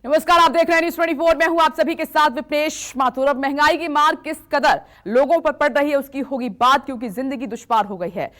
नमस्कार, आप देख रहे हैं न्यूज़ 24। मैं हूं आप सभी के साथ विपनेश माथुर। अब महंगाई की मार किस कदर लोगों पर पड़ रही है उसकी होगी बात, क्योंकि जिंदगी दुश्वार हो गई है।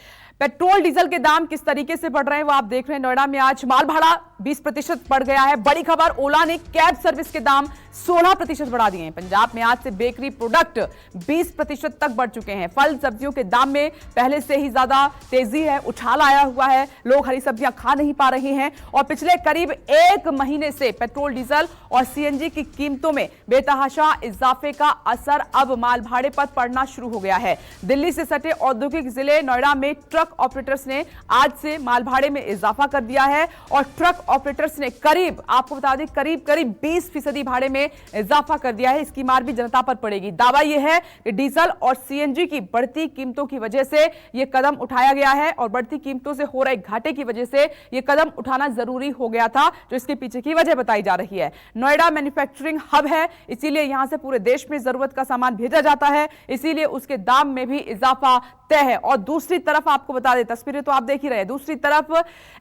पेट्रोल डीजल के दाम किस तरीके से बढ़ रहे हैं वो आप देख रहे हैं। नोएडा में आज माल भाड़ा 20% बढ़ गया है। बड़ी खबर, ओला ने कैब सर्विस के दाम 16% बढ़ा दिए हैं। पंजाब में आज से बेकरी प्रोडक्ट 20% तक बढ़ चुके हैं। फल सब्जियों के दाम में पहले से ही ज्यादा तेजी है, उछाल आया हुआ है। लोग हरी सब्जियां खा नहीं पा रहे हैं और पिछले करीब 1 महीने से पेट्रोल डीजल और सीएनजी की कीमतों में बेतहाशा इजाफे का असर अब माल भाड़े पर पड़ना शुरू हो गया है। दिल्ली से सटे औद्योगिक जिले नोएडा में ट्रक ऑपरेटर्स ने आज से माल भाड़े में इजाफा कर दिया है और ट्रक ऑपरेटर्स ने करीब, आपको बता दें, करीब 20% भाड़े में इजाफा कर दिया है। इसकी मार भी जनता पर पड़ेगी। दावा यह है कि डीजल और सीएनजी की बढ़ती कीमतों की वजह से यह कदम उठाया गया है और बढ़ती कीमतों से हो रहे घाटे की वजह से यह कदम उठाना जरूरी हो गया था, जो इसके पीछे की वजह बताई जा रही है। नोएडा मैन्युफैक्चरिंग हब है, इसीलिए यहां से पूरे देश में जरूरत का सामान भेजा जाता है, इसीलिए उसके दाम में भी इजाफा तय है। और दूसरी तरफ आपको बता दें, तस्वीरें तो आप देख ही रहे हैं, दूसरी तरफ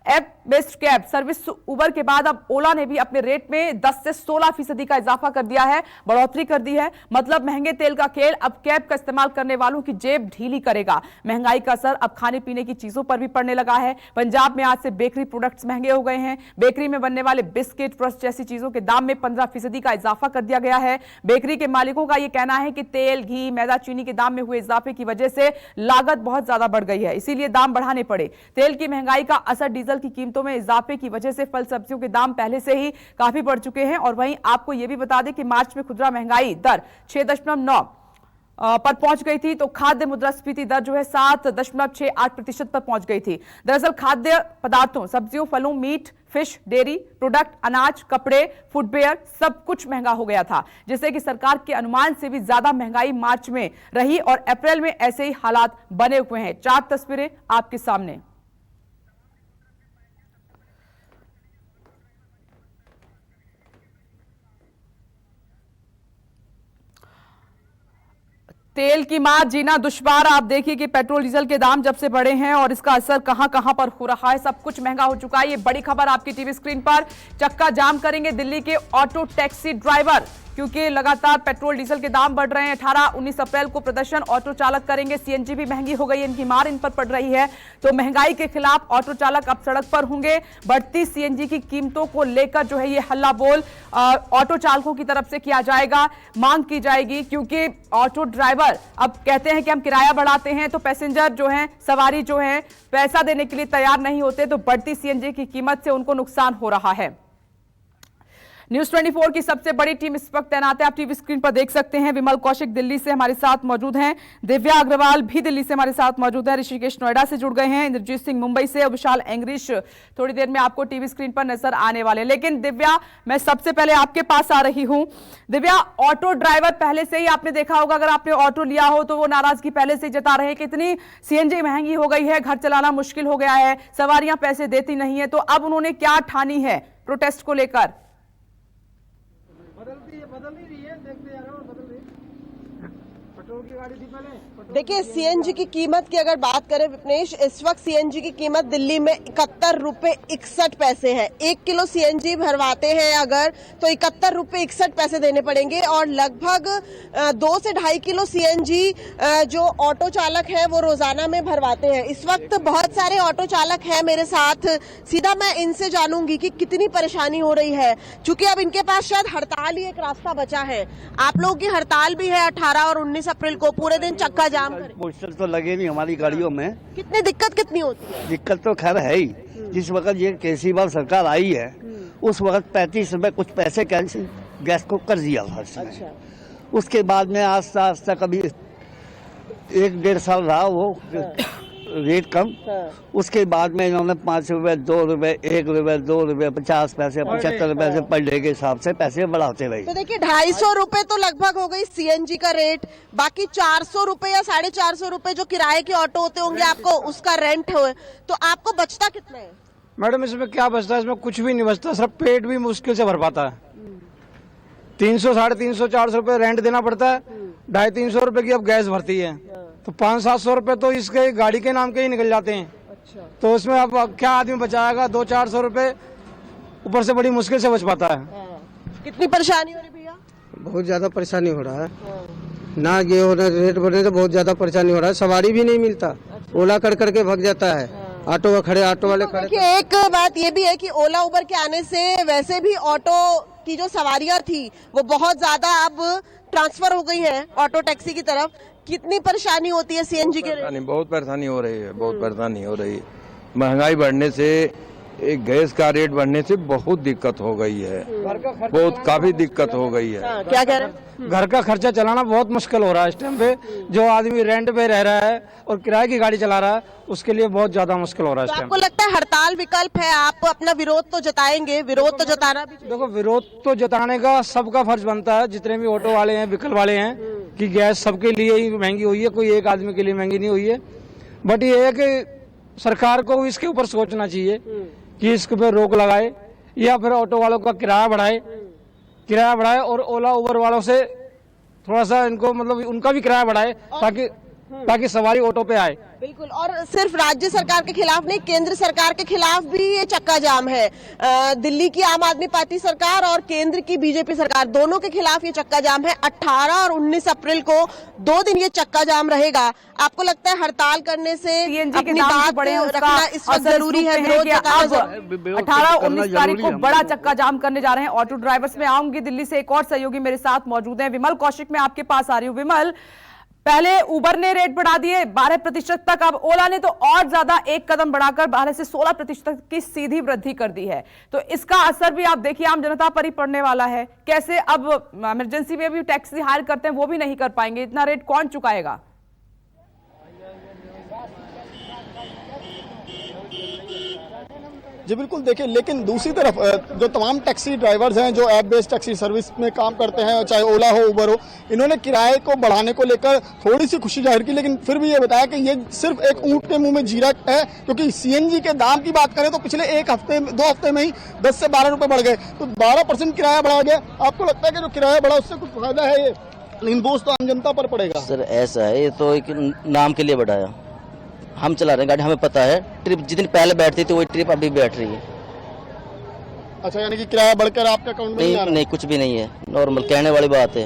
ऐप बेस्ड कैब सर्विस उबर के बाद अब ओला ने भी अपने रेट में 10 से 16% का इजाफा कर दिया है, बढ़ोतरी कर दी है। मतलब महंगे तेल का खेल अब कैब का इस्तेमाल करने वालों की जेब ढीली करेगा। महंगाई का असर अब खाने पीने की चीजों पर भी पड़ने लगा है। पंजाब में आज से बेकरी प्रोडक्ट्स महंगे हो गए हैं। बेकरी में बनने वाले बिस्किट, रस्क जैसी चीजों के दाम में 15% का इजाफा कर दिया गया है। बेकरी के मालिकों का यह कहना है कि तेल, घी, मैदा, चीनी के दाम में हुए इजाफे की वजह से लागत बहुत ज्यादा बढ़ गई है, इसीलिए दाम बढ़ाने पड़े। तेल की महंगाई का असर डीजल की कीमतों में इजाफे की वजह से फल सब्जियों के दाम पहले से ही काफी बढ़ चुके हैं। और वहीं आपको यह भी बता दें कि मार्च में खुदरा महंगाई दर 6.9 पर पहुंच गई थी, तो खाद्य मुद्रास्फीति दर जो है 7.68% पर पहुंच गई थी। दरअसल खाद्य पदार्थों, सब्जियों, फलों, मीट, फिश, डेयरी प्रोडक्ट, अनाज, कपड़े, फुटवेयर सब कुछ महंगा हो गया था, जिससे कि सरकार के अनुमान से भी ज्यादा महंगाई मार्च में रही और अप्रैल में ऐसे ही हालात बने हुए हैं। 4 तस्वीरें आपके सामने। तेल की मार जीना दुश्वार। आप देखिए कि पेट्रोल डीजल के दाम जब से बढ़े हैं और इसका असर कहां कहां पर हो रहा है, सब कुछ महंगा हो चुका है। ये बड़ी खबर आपकी टीवी स्क्रीन पर। चक्का जाम करेंगे दिल्ली के ऑटो टैक्सी ड्राइवर, क्योंकि लगातार पेट्रोल डीजल के दाम बढ़ रहे हैं। 18-19 अप्रैल को प्रदर्शन ऑटो चालक करेंगे। सीएनजी भी महंगी हो गई है, इनकी मार इन पर पड़ रही है। तो महंगाई के खिलाफ ऑटो चालक अब सड़क पर होंगे। बढ़ती सीएनजी की कीमतों को लेकर जो है ये हल्ला बोल ऑटो चालकों की तरफ से किया जाएगा, मांग की जाएगी, क्योंकि ऑटो ड्राइवर अब कहते हैं कि हम किराया बढ़ाते हैं तो पैसेंजर जो है, सवारी जो है, पैसा देने के लिए तैयार नहीं होते, तो बढ़ती सीएनजी की कीमत से उनको नुकसान हो रहा है। न्यूज़ 24 की सबसे बड़ी टीम इस वक्त तैनात है, आप टीवी स्क्रीन पर देख सकते हैं। विमल कौशिक दिल्ली से हमारे साथ मौजूद हैं, दिव्या अग्रवाल भी दिल्ली से हमारे साथ मौजूद है, ऋषिकेश नोएडा से जुड़ गए हैं, इंद्रजीत सिंह मुंबई से और विशाल एंग्रीश थोड़ी देर में आपको टीवी स्क्रीन पर नजर आने वाले। लेकिन दिव्या, मैं सबसे पहले आपके पास आ रही हूं। दिव्या, ऑटो ड्राइवर पहले से ही आपने देखा होगा, अगर आपने ऑटो लिया हो तो वो नाराजगी पहले से जता रहे हैं कि इतनी सीएनजी महंगी हो गई है, घर चलाना मुश्किल हो गया है, सवारियां पैसे देती नहीं है। तो अब उन्होंने क्या ठानी है प्रोटेस्ट को लेकर? बदल नहीं रही है, देखते जा रहे हो, बदल रही है। पेट्रोल की गाड़ी थी पहले। देखिए, सीएनजी की कीमत की अगर बात करें विपनेश, इस वक्त सीएनजी की कीमत दिल्ली में 71 रुपए 61 पैसे है। 1 किलो सीएनजी भरवाते हैं अगर, तो 71 रुपए 61 पैसे देने पड़ेंगे और लगभग 2 से 2.5 किलो सीएनजी जो ऑटो चालक है वो रोजाना में भरवाते हैं। इस वक्त बहुत सारे ऑटो चालक हैं मेरे साथ, सीधा मैं इनसे जानूंगी कि कितनी परेशानी हो रही है, क्योंकि अब इनके पास शायद हड़ताल ही एक रास्ता बचा है। आप लोगों की हड़ताल भी है 18 और 19 अप्रैल को, पूरे दिन चक्का पोस्टर तो लगे नहीं हमारी गाड़ियों में। कितनी दिक्कत कितनी होती है? दिक्कत तो खैर है ही। जिस वक्त ये केजरीवाल सरकार आई है उस वक्त 35 रुपए कुछ पैसे कैंसिल गैस को कर दिया था। अच्छा। उसके बाद में आस्ता कभी 1-1.5 साल रहा वो रेट कम। उसके बाद में इन्होंने 5 रुपए, 2 रुपए, 1 रुपए, 2 रुपए, 50 पैसे, 75 रुपए से पर डे के हिसाब से पैसे बढ़ाते रहे। तो देखिए, 250 रुपए तो लगभग हो गई सीएनजी का रेट, बाकी 400 रुपए या 450 रुपए जो किराए के ऑटो होते होंगे आपको, उसका रेंट हो, तो आपको बचता कितना है? मैडम, इसमें क्या बचता है? इसमें कुछ भी नहीं बचता, सिर्फ पेट भी मुश्किल से भर पाता है। 300, 350, 400 रुपए रेंट देना पड़ता है, 250-300 रुपए की अब गैस भरती है, तो 500-700 रुपए तो इसके गाड़ी के नाम के ही निकल जाते हैं। अच्छा। तो उसमें अब क्या आदमी बचाएगा? 200-400 रुपए ऊपर से बड़ी मुश्किल से बच पाता है। कितनी परेशानी हो रही भैया? बहुत ज्यादा परेशानी हो रहा है ना, ये होने रेट बढ़ने से बहुत ज्यादा परेशानी हो रहा है। सवारी भी नहीं मिलता, ओला कर करके भग जाता है, ऑटो खड़े, ऑटो वाले खड़े। देखिए एक बात ये भी है कि ओला उबर के आने से वैसे भी ऑटो की जो सवारियां थी वो बहुत ज्यादा अब ट्रांसफर हो गई हैं ऑटो टैक्सी की तरफ। कितनी परेशानी होती है सीएनजी के रेट? बहुत परेशानी हो रही है, बहुत परेशानी हो रही है। महंगाई बढ़ने से, एक गैस का रेट बढ़ने से बहुत दिक्कत हो गई है, बहुत काफी दिक्कत हो गई है। क्या कह रहे हैं? घर का खर्चा चलाना बहुत मुश्किल हो रहा है इस टाइम पे। जो आदमी रेंट पे रह रहा है और किराए की गाड़ी चला रहा है उसके लिए बहुत ज्यादा मुश्किल हो रहा है तो इस टाइम। आपको लगता है हड़ताल विकल्प है? आप अपना विरोध तो जताएंगे, विरोध तो जताना भी चाहिए। देखो, विरोध तो जताने का सबका फर्ज बनता है, जितने भी ऑटो वाले हैं, व्हीकल वाले हैं, कि गैस सबके लिए ही महंगी हुई है, कोई एक आदमी के लिए महंगी नहीं हुई है। बट ये है कि सरकार को इसके ऊपर सोचना चाहिए कि इसके ऊपर रोक लगाए या फिर ऑटो वालों का किराया बढ़ाए और ओला उबर वालों से थोड़ा सा इनको मतलब उनका भी किराया बढ़ाए ताकि सवारी ऑटो पे आए। बिल्कुल। और सिर्फ राज्य सरकार के खिलाफ नहीं, केंद्र सरकार के खिलाफ भी ये चक्का जाम है। दिल्ली की आम आदमी पार्टी सरकार और केंद्र की बीजेपी सरकार, दोनों के खिलाफ ये चक्का जाम है। 18 और 19 अप्रैल को 2 दिन ये चक्का जाम रहेगा। आपको लगता है हड़ताल करने से अपनी बात रखना इस वक्त जरूरी है? विरोध जताना 18-19 तारीख को बड़ा चक्का जाम करने जा रहे हैं ऑटो ड्राइवर्स। में आऊंगी दिल्ली से, एक और सहयोगी मेरे साथ मौजूद हैं। विमल कौशिक, मैं आपके पास आ रही हूँ। विमल, पहले उबर ने रेट बढ़ा दिए 12% तक, अब ओला ने तो और ज्यादा एक कदम बढ़ाकर 12 से 16% की सीधी वृद्धि कर दी है। तो इसका असर भी आप देखिए आम जनता पर ही पड़ने वाला है। कैसे अब इमरजेंसी में भी टैक्सी हायर करते हैं वो भी नहीं कर पाएंगे, इतना रेट कौन चुकाएगा? जी बिल्कुल, देखिए, लेकिन दूसरी तरफ जो तमाम टैक्सी ड्राइवर्स हैं जो ऐप बेस्ड टैक्सी सर्विस में काम करते हैं, चाहे ओला हो उबर हो, इन्होंने किराए को बढ़ाने को लेकर थोड़ी सी खुशी जाहिर की, लेकिन फिर भी ये बताया कि ये सिर्फ एक ऊंट के मुंह में जीरा है, क्योंकि सीएनजी के दाम की बात करें तो पिछले 2 हफ्ते में ही 10 से 12 रुपए बढ़ गए, तो 12% किराया बढ़ा गया। आपको लगता है कि जो किराया बढ़ा उससे कुछ फायदा है ये, लेकिन बोझ तो आम जनता पर पड़ेगा? सर ऐसा है, ये तो एक नाम के लिए बढ़ाया। हम चला रहे हैं गाड़ी, हमें पता है ट्रिप जितनी पहले बैठती थी वही ट्रिप अभी बैठ रही है। अच्छा, यानी कि किराया बढ़कर आपके अकाउंट में नहीं आ रहा? नहीं, कुछ भी नहीं है, नॉर्मल कहने वाली बात है।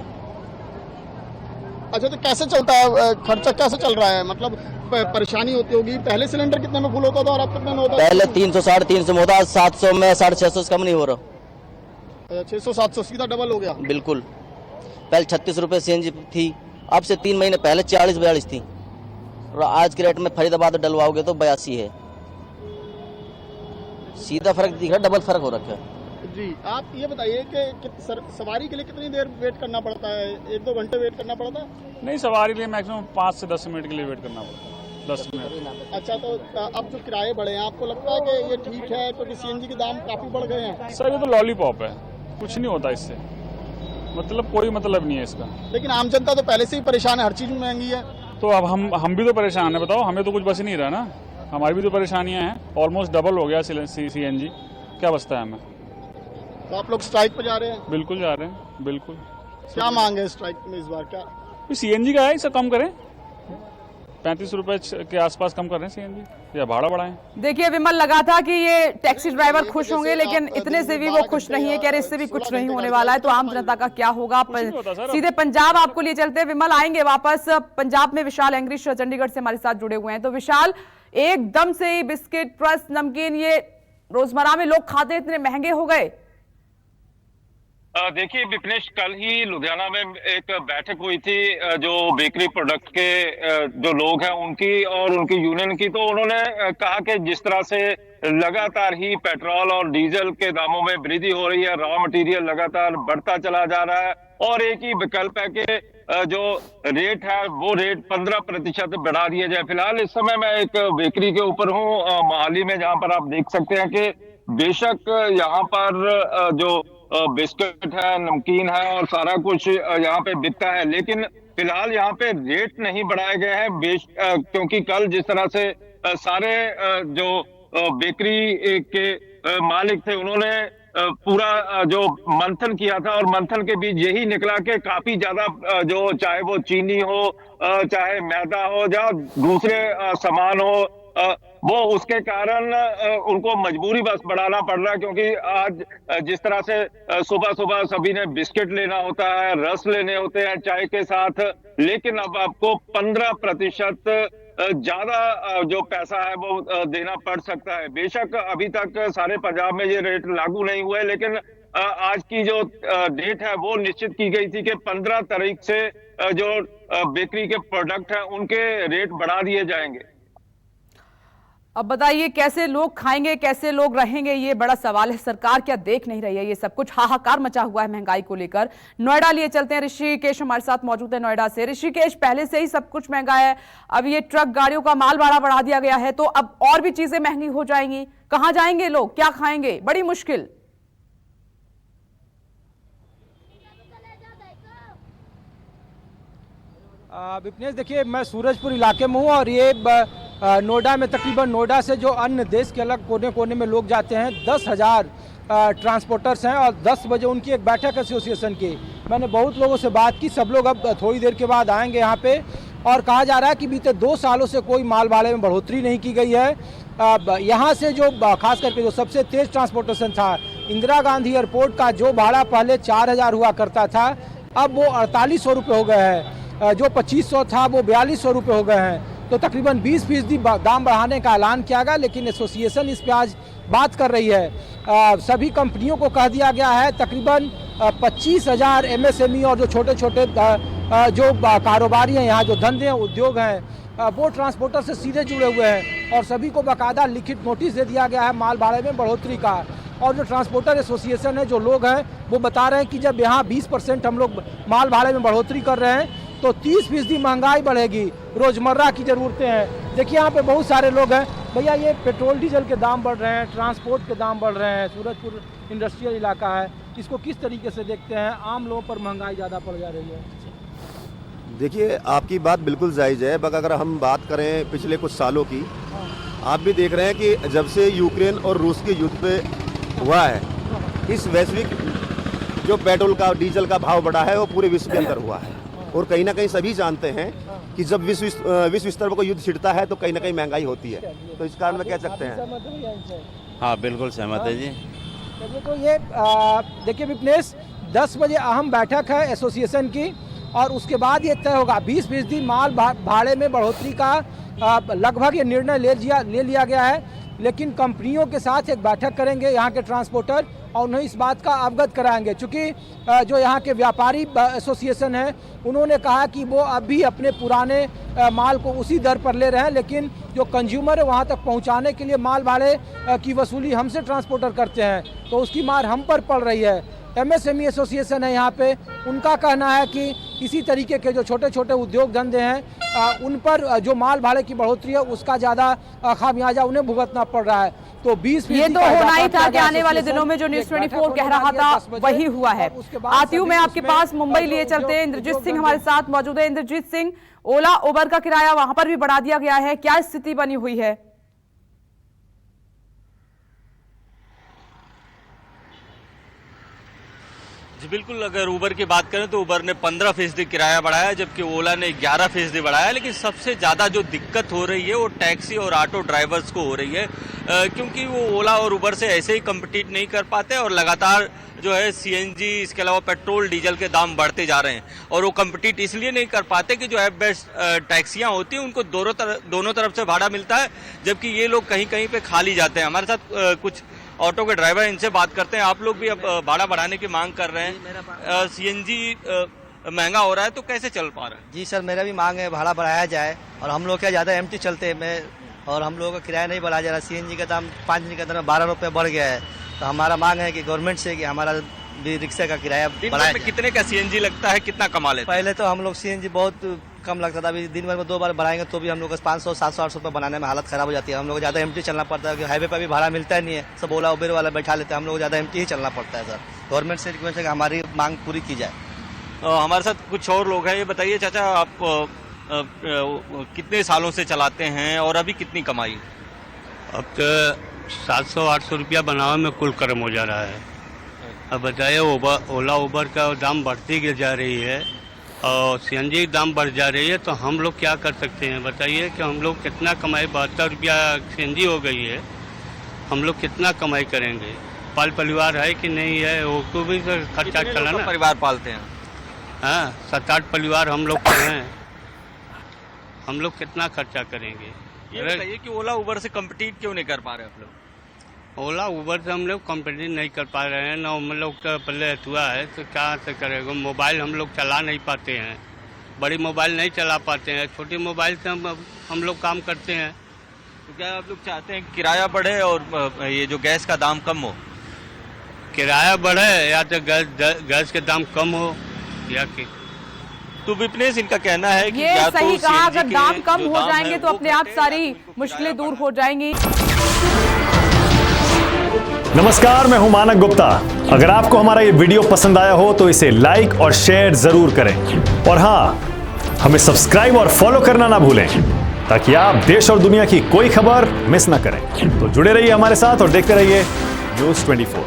अच्छा, तो कैसे चलता है खर्चा, कैसे चल रहा है? मतलब परेशानी होती होगी। पहले सिलेंडर कितने में फुल होता था और अब कितने में होता है? पहले 300 350 में होता, 700 में 650 से कम नहीं हो रहा। 600-700 सीधा डबल हो गया। बिल्कुल, पहले 36 रुपए सीएनजी थी, अब से 3 महीने पहले 40-42 थी, और आज के रेट में फरीदाबाद डलवाओगे तो 82 है। सीधा फर्क दिख रहा है, डबल फर्क हो रखा है। जी, आप ये बताइए कि सवारी के लिए कितनी देर वेट करना पड़ता है? 1-2 घंटे वेट करना पड़ता है? नहीं, सवारी के लिए मैक्सिमम 5 से 10 मिनट के लिए वेट करना पड़ता है, 10 मिनट। अच्छा, तो अब जो किराए बढ़े हैं, आपको लगता है कि ये ठीक है क्योंकि सीएनजी के दाम काफी बढ़ गए हैं? सर, ये तो लॉलीपॉप है, कुछ नहीं होता इससे, मतलब कोई मतलब नहीं है इसका। लेकिन आम जनता तो पहले से ही परेशान है, हर चीज में महंगी है। तो अब हम भी तो परेशान है, बताओ, हमें तो कुछ बच नहीं रहा ना, हमारी भी तो परेशानियां हैं। ऑलमोस्ट डबल हो गया सीएनजी, क्या बचता है हमें? तो आप लोग स्ट्राइक पे जा रहे हैं? बिल्कुल जा रहे हैं, बिल्कुल। क्या मांग है स्ट्राइक में इस बार? क्या सीएनजी का है, इसे कम करें, 35 रुपए के आसपास कम कर रहे हैं सीएनजी, या भाड़ा बढ़ाएं। देखिए विमल, लगा था कि ये टैक्सी ड्राइवर खुश होंगे, लेकिन इतने से भी वो खुश नहीं है, कह रहे इससे भी कुछ नहीं होने वाला है। तो आम जनता का क्या होगा? सीधे पंजाब आपको लिए चलते हैं। विमल, आएंगे वापस पंजाब में। विशाल एंग्रिश चंडीगढ़ से हमारे साथ जुड़े हुए हैं। तो विशाल, एकदम से ही बिस्किट, रस्क, नमकीन, ये रोजमर्रा में लोग खाते इतने महंगे हो गए। देखिए विपनेश, कल ही लुधियाना में एक बैठक हुई थी जो बेकरी प्रोडक्ट के जो लोग हैं उनकी और उनकी यूनियन की। तो उन्होंने कहा कि जिस तरह से लगातार ही पेट्रोल और डीजल के दामों में वृद्धि हो रही है, रॉ मटेरियल लगातार बढ़ता चला जा रहा है, और एक ही विकल्प है कि जो रेट है वो रेट 15% बढ़ा दिया जाए। फिलहाल इस समय मैं एक बेकरी के ऊपर हूँ मोहाली में, जहाँ पर आप देख सकते हैं कि बेशक यहाँ पर जो बिस्किट है, नमकीन है और सारा कुछ यहाँ पे बिकता है, लेकिन फिलहाल यहाँ पे रेट नहीं बढ़ाए गए हैं। क्योंकि कल जिस तरह से सारे जो बेकरी के मालिक थे उन्होंने पूरा जो मंथन किया था, और मंथन के बीच यही निकला कि काफी ज्यादा जो चाहे वो चीनी हो, चाहे मैदा हो, या दूसरे सामान हो, वो उसके कारण उनको मजबूरी बस बढ़ाना पड़ रहा है, क्योंकि आज जिस तरह से सुबह सुबह सभी ने बिस्किट लेना होता है, रस लेने होते हैं चाय के साथ, लेकिन अब आपको 15% ज्यादा जो पैसा है वो देना पड़ सकता है। बेशक अभी तक सारे पंजाब में ये रेट लागू नहीं हुए, लेकिन आज की जो डेट है वो निश्चित की गई थी कि 15 तारीख से जो बेकरी के प्रोडक्ट हैं उनके रेट बढ़ा दिए जाएंगे। अब बताइए कैसे लोग खाएंगे, कैसे लोग रहेंगे, ये बड़ा सवाल है। सरकार क्या देख नहीं रही है? ये सब कुछ हाहाकार मचा हुआ है महंगाई को लेकर। नोएडा लिए चलते हैं, ऋषिकेश हमारे साथ मौजूद है नोएडा से। ऋषिकेश, पहले से ही सब कुछ महंगा है, अब ये ट्रक गाड़ियों का माल भाड़ा बढ़ा दिया गया है, तो अब और भी चीजें महंगी हो जाएंगी। कहां जाएंगे लोग, क्या खाएंगे? बड़ी मुश्किल। विपनेश, देखिए मैं सूरजपुर इलाके में हूँ और ये नोएडा में तकरीबन नोएडा से जो अन्य देश के अलग कोने कोने में लोग जाते हैं 10,000 ट्रांसपोर्टर्स हैं और 10 बजे उनकी एक बैठक एसोसिएशन की। मैंने बहुत लोगों से बात की, सब लोग अब थोड़ी देर के बाद आएंगे यहाँ पे और कहा जा रहा है कि बीते 2 सालों से कोई माल भाड़े में बढ़ोतरी नहीं की गई है। यहाँ से जो खास करके जो सबसे तेज ट्रांसपोर्टेशन था, इंदिरा गांधी एयरपोर्ट का जो भाड़ा पहले 4,000 हुआ करता था, अब वो 4800 रुपये हो गए हैं। जो 2500 था वो 4200 रुपये हो गए हैं। तो तकरीबन 20% दाम बढ़ाने का ऐलान किया गया, लेकिन एसोसिएशन इस पर आज बात कर रही है। सभी कंपनियों को कह दिया गया है, तकरीबन 25,000 MSME और जो छोटे छोटे जो कारोबारी हैं, यहाँ जो धंधे हैं, उद्योग हैं, वो ट्रांसपोर्टर से सीधे जुड़े हुए हैं और सभी को बाकायदा लिखित नोटिस दे दिया गया है माल भाड़े में बढ़ोतरी का। और जो ट्रांसपोर्टर एसोसिएशन है, जो लोग हैं, वो बता रहे हैं कि जब यहाँ 20% हम लोग माल भाड़े में बढ़ोतरी कर रहे हैं तो 30% महंगाई बढ़ेगी, रोजमर्रा की ज़रूरतें हैं। देखिए यहाँ पे बहुत सारे लोग हैं। भैया, ये पेट्रोल डीजल के दाम बढ़ रहे हैं, ट्रांसपोर्ट के दाम बढ़ रहे हैं, सूरजपुर इंडस्ट्रियल इलाका है, इसको किस तरीके से देखते हैं? आम लोगों पर महंगाई ज़्यादा पड़ जा रही है। देखिए, आपकी बात बिल्कुल जायज़ है, मगर अगर हम बात करें पिछले कुछ सालों की, आप भी देख रहे हैं कि जब से यूक्रेन और रूस के युद्ध पे हुआ है, इस वैश्विक जो पेट्रोल का डीजल का भाव बढ़ा है वो पूरे विश्व के अंदर हुआ है। और कहीं ना कहीं सभी जानते हैं कि जब विश्व स्तर पर कोई युद्ध छिड़ता है तो कहीं ना कहीं महंगाई होती है। तो इस कारण में कह सकते हैं। हाँ, बिल्कुल सहमत है जी। तो ये देखिए विपनेश, 10 बजे अहम बैठक है एसोसिएशन की और उसके बाद ये तय होगा। 20% माल भाड़े में बढ़ोतरी का लगभग ये निर्णय ले लिया गया है, लेकिन कंपनियों के साथ एक बैठक करेंगे यहाँ के ट्रांसपोर्टर और उन्हें इस बात का अवगत कराएंगे। चूँकि जो यहाँ के व्यापारी एसोसिएशन है, उन्होंने कहा कि वो अभी अपने पुराने माल को उसी दर पर ले रहे हैं, लेकिन जो कंज्यूमर है वहाँ तक पहुँचाने के लिए माल भाड़े की वसूली हमसे ट्रांसपोर्टर करते हैं, तो उसकी मार हम पर पड़ रही है। MSME एसोसिएशन है यहाँ पे, उनका कहना है कि इसी तरीके के जो छोटे छोटे उद्योग धंधे हैं उन पर जो माल भाड़े की बढ़ोतरी है उसका ज़्यादा खामियाजा उन्हें भुगतना पड़ रहा है। तो 20 ये तो होना ही था कि आने वाले दिनों में जो न्यूज़ 24 कह रहा था वही हुआ है। आती हूँ मैं आपके पास, मुंबई लिए चलते हैं। इंद्रजीत सिंह हमारे साथ मौजूद है। इंद्रजीत सिंह, ओला उबर का किराया वहां पर भी बढ़ा दिया गया है, क्या स्थिति बनी हुई है? जी बिल्कुल, अगर उबर की बात करें तो उबर ने 15% किराया बढ़ाया, जबकि ओला ने 11% बढ़ाया। लेकिन सबसे ज़्यादा जो दिक्कत हो रही है वो टैक्सी और ऑटो ड्राइवर्स को हो रही है, क्योंकि वो ओला और उबर से ऐसे ही कम्पिटिट नहीं कर पाते और लगातार जो है CNG, इसके अलावा पेट्रोल डीजल के दाम बढ़ते जा रहे हैं। और वो कम्पिटिट इसलिए नहीं कर पाते कि जो ऐप बेस्ड टैक्सियाँ होती हैं उनको दोनों तरफ से भाड़ा मिलता है, जबकि ये लोग कहीं कहीं पे खाली जाते हैं। हमारे साथ कुछ ऑटो के ड्राइवर, इनसे बात करते हैं। आप लोग भी अब भाड़ा बढ़ाने की मांग कर रहे हैं, CNG महंगा हो रहा है, तो कैसे चल पा रहा है? जी सर, मेरा भी मांग है भाड़ा बढ़ाया जाए और हम लोग क्या ज़्यादा एमटी चलते हैं और हम लोगों का किराया नहीं बढ़ाया जा रहा। CNG का दाम 5 दिन के अंदर 12 रुपये बढ़ गया है। तो हमारा मांग है कि गवर्नमेंट से कि हमारा भी रिक्शा का किराया बढ़ाया। कितने का CNG लगता है, कितना कमा लेते? पहले तो हम लोग CNG बहुत कम लगता था, अभी दिन भर में 2 बार बढ़ाएंगे तो भी हम लोग को 500, 700, 800 रुपये बनाने में हालत खराब हो जाती है। हम लोग को ज़्यादा एमटी चलना पड़ता है, क्योंकि हाईवे पर भी भाड़ा मिलता ही नहीं है, सब ओला उबेर वाला बैठा लेते हैं। हम लोग को ज़्यादा एमटी ही चलना पड़ता है। सर, गवर्नमेंट से रिक्वेस्ट है कि हमारी मांग पूरी की जाए। हमारे साथ कुछ और लोग हैं। ये बताइए चाचा, आप कितने सालों से चलाते हैं और अभी कितनी कमाई? अब तो 700-800 रुपया बनावे में कुल कर्म हो जा रहा है। अब बताइए, ओला उबर का दाम बढ़ती जा रही है और सीएनजी दाम बढ़ जा रही है, तो हम लोग क्या कर सकते हैं बताइए कि हम लोग कितना कमाई, 72 रुपया सीएनजी हो गई है, हम लोग कितना कमाई करेंगे? पाल परिवार है कि नहीं है, वो को भी तो खर्चा चलाना। परिवार पालते हैं? हाँ, 7-8 परिवार हम लोग के हैं, हम लोग कितना खर्चा करेंगे? ये बताइए कि ओला उबर से कम्पिटिट क्यों नहीं कर पा रहे आप लोग? ओला उबर से हम लोग कम्पिटिट नहीं कर पा रहे हैं ना, हम लोग का पहले हुआ है तो कहाँ से करेगा? मोबाइल हम लोग चला नहीं पाते हैं, बड़ी मोबाइल नहीं चला पाते हैं, छोटी मोबाइल से हम लोग काम करते हैं। तो क्या आप लोग चाहते हैं किराया बढ़े और ये जो गैस का दाम कम हो? किराया बढ़े या तो गैस के दाम कम हो या कि तो विपनेश इनका कहना है कि ये या सही तो कहा, CNG अगर के दाम कम जो हो दाम जाएंगे है तो वो अपने आप घटे, सारी मुश्किलें दूर हो जाएंगी। नमस्कार, मैं हूं मानक गुप्ता। अगर आपको हमारा ये वीडियो पसंद आया हो तो इसे लाइक और शेयर जरूर करें, और हां, हमें सब्सक्राइब और फॉलो करना ना भूलें ताकि आप देश और दुनिया की कोई खबर मिस ना करें। तो जुड़े रहिए हमारे साथ और देखते रहिए News 24।